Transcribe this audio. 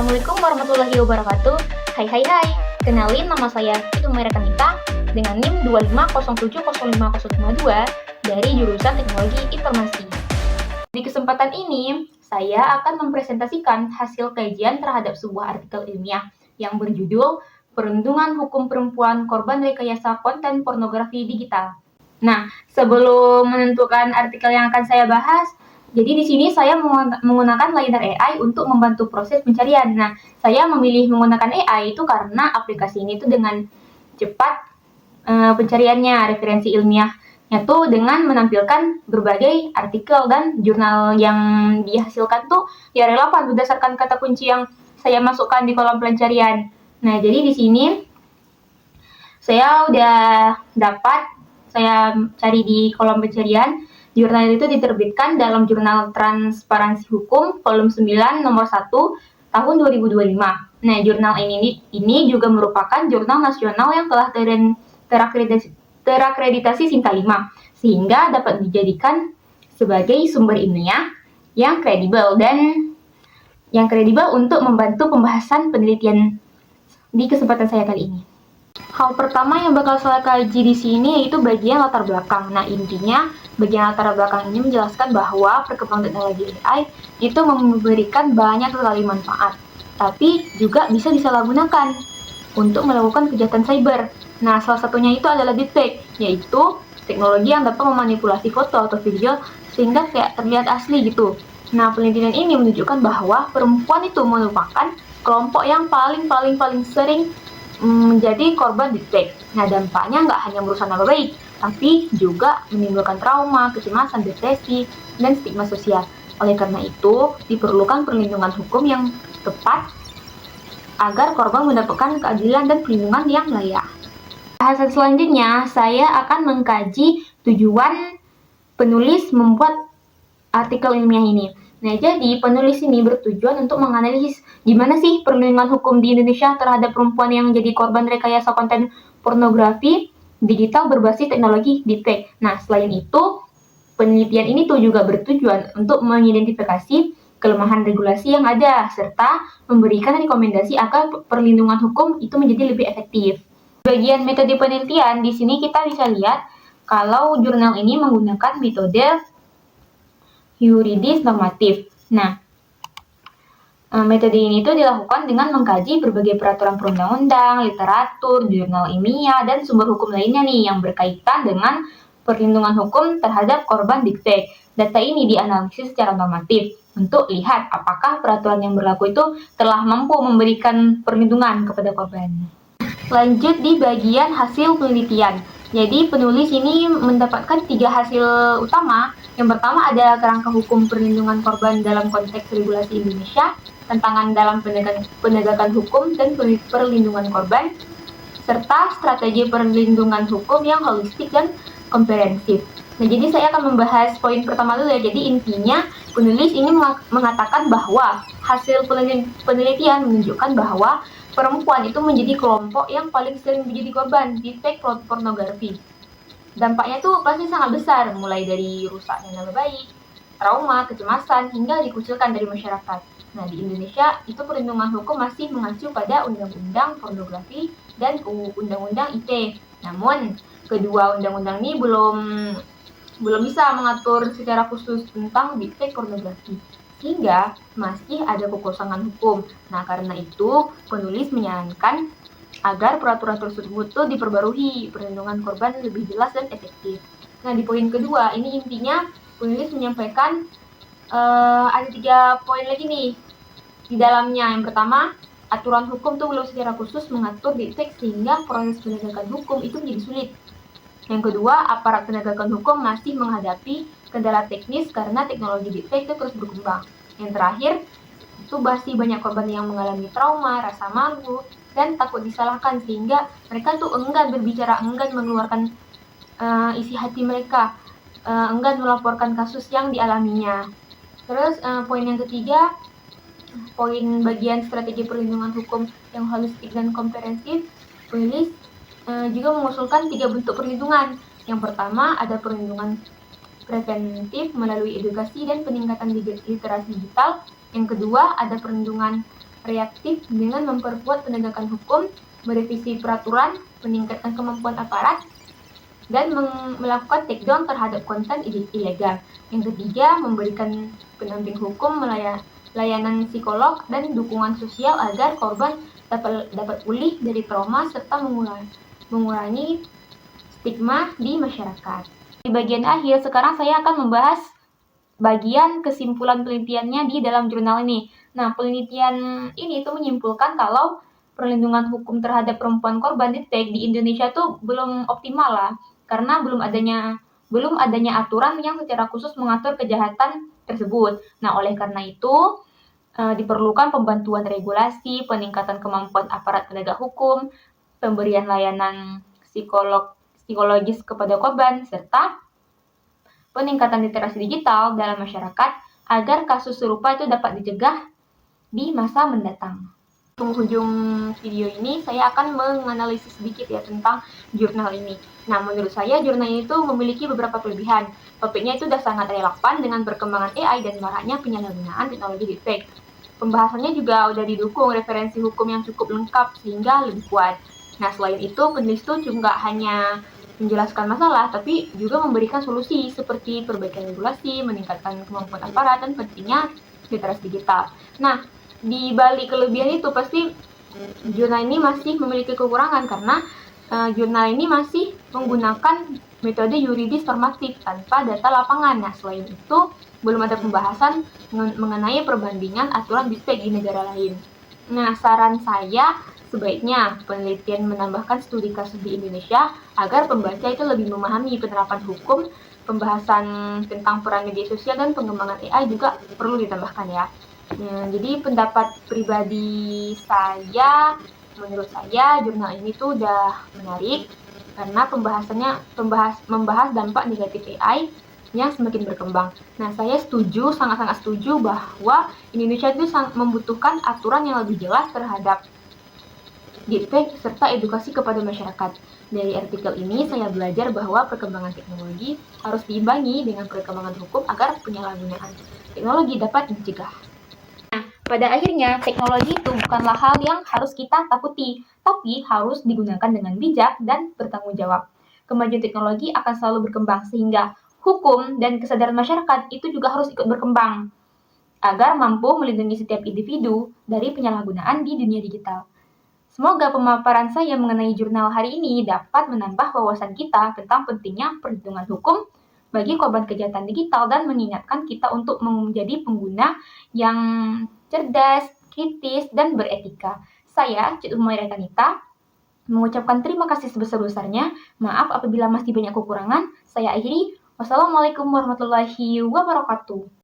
Assalamualaikum warahmatullahi wabarakatuh. Hai, kenalin nama saya Itu Kanita dengan NIM 250705052 dari jurusan Teknologi Informasi. Di kesempatan ini, saya akan mempresentasikan hasil kajian terhadap sebuah artikel ilmiah yang berjudul Perlindungan Hukum Perempuan Korban Rekayasa Konten Pornografi Digital. Nah, sebelum menentukan artikel yang akan saya bahas, jadi di sini saya menggunakan Linar AI untuk membantu proses pencarian. Nah, saya memilih menggunakan AI itu karena aplikasi ini tuh dengan cepat pencariannya, referensi ilmiahnya tuh dengan menampilkan berbagai artikel dan jurnal yang dihasilkan tuh ya relevan berdasarkan kata kunci yang saya masukkan di kolom pencarian. Nah, jadi di sini saya udah saya cari di kolom pencarian. Jurnal itu diterbitkan dalam Jurnal Transparansi Hukum volume 9 nomor 1 tahun 2025. Nah, jurnal ini juga merupakan jurnal nasional yang telah terakreditasi Sinta 5, sehingga dapat dijadikan sebagai sumber ilmiah yang kredibel untuk membantu pembahasan penelitian di kesempatan saya kali ini. Hal pertama yang bakal saya kaji di sini yaitu bagian latar belakang. Nah, intinya bagian latar belakang ini menjelaskan bahwa perkembangan teknologi AI itu memberikan banyak sekali manfaat, tapi juga bisa disalahgunakan untuk melakukan kejahatan cyber. Nah, salah satunya itu adalah deepfake, yaitu teknologi yang dapat memanipulasi foto atau video sehingga kayak terlihat asli gitu. Nah, penelitian ini menunjukkan bahwa perempuan itu merupakan kelompok yang paling sering menjadi korban deepfake. Nah, dampaknya nggak hanya merusak nama baik, tapi juga menimbulkan trauma, kecemasan, depresi, dan stigma sosial. Oleh karena itu, diperlukan perlindungan hukum yang tepat agar korban mendapatkan keadilan dan perlindungan yang layak. Bahasan selanjutnya, saya akan mengkaji tujuan penulis membuat artikel ilmiah ini. Nah, jadi penulis ini bertujuan untuk menganalisis gimana sih perlindungan hukum di Indonesia terhadap perempuan yang menjadi korban rekayasa konten pornografi digital berbasis teknologi deepfake. Nah, selain itu, penelitian ini tuh juga bertujuan untuk mengidentifikasi kelemahan regulasi yang ada, serta memberikan rekomendasi agar perlindungan hukum itu menjadi lebih efektif. Bagian metode penelitian, di sini kita bisa lihat kalau jurnal ini menggunakan metode yuridis normatif. Nah, metode ini itu dilakukan dengan mengkaji berbagai peraturan perundang-undang, literatur, jurnal ilmiah, dan sumber hukum lainnya nih yang berkaitan dengan perlindungan hukum terhadap korban deepfake. Data ini dianalisis secara normatif untuk lihat apakah peraturan yang berlaku itu telah mampu memberikan perlindungan kepada korban. Lanjut di bagian hasil penelitian. Jadi penulis ini mendapatkan 3 hasil utama. Yang pertama ada kerangka hukum perlindungan korban dalam konteks regulasi Indonesia, tantangan dalam penegakan hukum dan perlindungan korban, serta strategi perlindungan hukum yang holistik dan komprehensif. Nah, jadi saya akan membahas poin pertama dulu ya. Jadi intinya penulis ini mengatakan bahwa hasil penelitian menunjukkan bahwa perempuan itu menjadi kelompok yang paling sering menjadi korban deepfake pornografi. Dampaknya tuh pasti sangat besar, mulai dari rusaknya nama baik, trauma, kecemasan, hingga dikucilkan dari masyarakat. Nah, di Indonesia itu perlindungan hukum masih mengacu pada Undang-Undang Pornografi dan Undang-Undang ITE. Namun, kedua undang-undang ini belum bisa mengatur secara khusus tentang deepfake pornografi, sehingga masih ada kekosongan hukum. Nah, karena itu penulis menyarankan agar peraturan tersebut tuh diperbarui, perlindungan korban lebih jelas dan efektif. Nah, di poin kedua, ini intinya penulis menyampaikan ada 3 poin lagi nih di dalamnya. Yang pertama, aturan hukum tuh belum secara khusus mengatur deepfake sehingga proses penegakan hukum itu menjadi sulit. Yang kedua, aparat penegakan hukum masih menghadapi kendala teknis karena teknologi deepfake itu terus berkembang. Yang terakhir, itu masih banyak korban yang mengalami trauma, rasa malu, dan takut disalahkan sehingga mereka tuh enggan berbicara, enggan mengeluarkan isi hati mereka, enggan melaporkan kasus yang dialaminya. Terus poin yang ketiga, poin bagian strategi perlindungan hukum yang holistik dan komprehensif, penulis juga mengusulkan 3 bentuk perlindungan. Yang pertama ada perlindungan preventif melalui edukasi dan peningkatan literasi digital. Yang kedua ada perlindungan reaktif dengan memperkuat penegakan hukum, merevisi peraturan, meningkatkan kemampuan aparat, dan melakukan takedown terhadap konten ilegal. Yang ketiga, memberikan pendamping hukum, layanan psikolog, dan dukungan sosial agar korban dapat pulih dari trauma serta mengurangi stigma di masyarakat. Di bagian akhir, sekarang saya akan membahas bagian kesimpulan penelitiannya di dalam jurnal ini. Nah, penelitian ini itu menyimpulkan kalau perlindungan hukum terhadap perempuan korban detek di Indonesia tuh belum optimal lah, karena belum adanya aturan yang secara khusus mengatur kejahatan tersebut. Nah, oleh karena itu diperlukan pembantuan regulasi, peningkatan kemampuan aparat penegak hukum, pemberian layanan psikologis kepada korban, serta peningkatan literasi digital dalam masyarakat agar kasus serupa itu dapat dicegah di masa mendatang. Di penghujung video ini saya akan menganalisis sedikit ya tentang jurnal ini. Nah, menurut saya jurnal ini tuh memiliki beberapa kelebihan. Topiknya itu sudah sangat relevan dengan perkembangan AI dan maraknya penyalahgunaan teknologi deepfake. Pembahasannya juga udah didukung referensi hukum yang cukup lengkap sehingga lebih kuat. Nah, selain itu penulis itu juga hanya menjelaskan masalah, tapi juga memberikan solusi seperti perbaikan regulasi, meningkatkan kemampuan aparat, dan pentingnya literasi digital. Nah, di balik kelebihan itu pasti jurnal ini masih memiliki kekurangan karena jurnal ini masih menggunakan metode yuridis normatif tanpa data lapangan. Nah, selain itu belum ada pembahasan mengenai perbandingan aturan deepfake di negara lain. Nah, saran saya sebaiknya penelitian menambahkan studi kasus di Indonesia agar pembaca itu lebih memahami penerapan hukum, pembahasan tentang peran media sosial dan pengembangan AI juga perlu ditambahkan ya. Jadi pendapat pribadi saya, menurut saya jurnal ini tuh udah menarik karena membahas dampak negatif AI yang semakin berkembang. Nah, saya sangat-sangat setuju bahwa Indonesia itu membutuhkan aturan yang lebih jelas terhadap deepfake serta edukasi kepada masyarakat. Dari artikel ini saya belajar bahwa perkembangan teknologi harus diimbangi dengan perkembangan hukum agar penyalahgunaan teknologi dapat dicegah. Nah, pada akhirnya teknologi itu bukanlah hal yang harus kita takuti, tapi harus digunakan dengan bijak dan bertanggung jawab. Kemajuan teknologi akan selalu berkembang sehingga hukum dan kesadaran masyarakat itu juga harus ikut berkembang agar mampu melindungi setiap individu dari penyalahgunaan di dunia digital. Semoga pemaparan saya mengenai jurnal hari ini dapat menambah wawasan kita tentang pentingnya perlindungan hukum bagi korban kejahatan digital dan mengingatkan kita untuk menjadi pengguna yang cerdas, kritis, dan beretika. Saya, Cik Umaira Kanita, mengucapkan terima kasih sebesar-besarnya. Maaf apabila masih banyak kekurangan. Saya akhiri. Wassalamualaikum warahmatullahi wabarakatuh.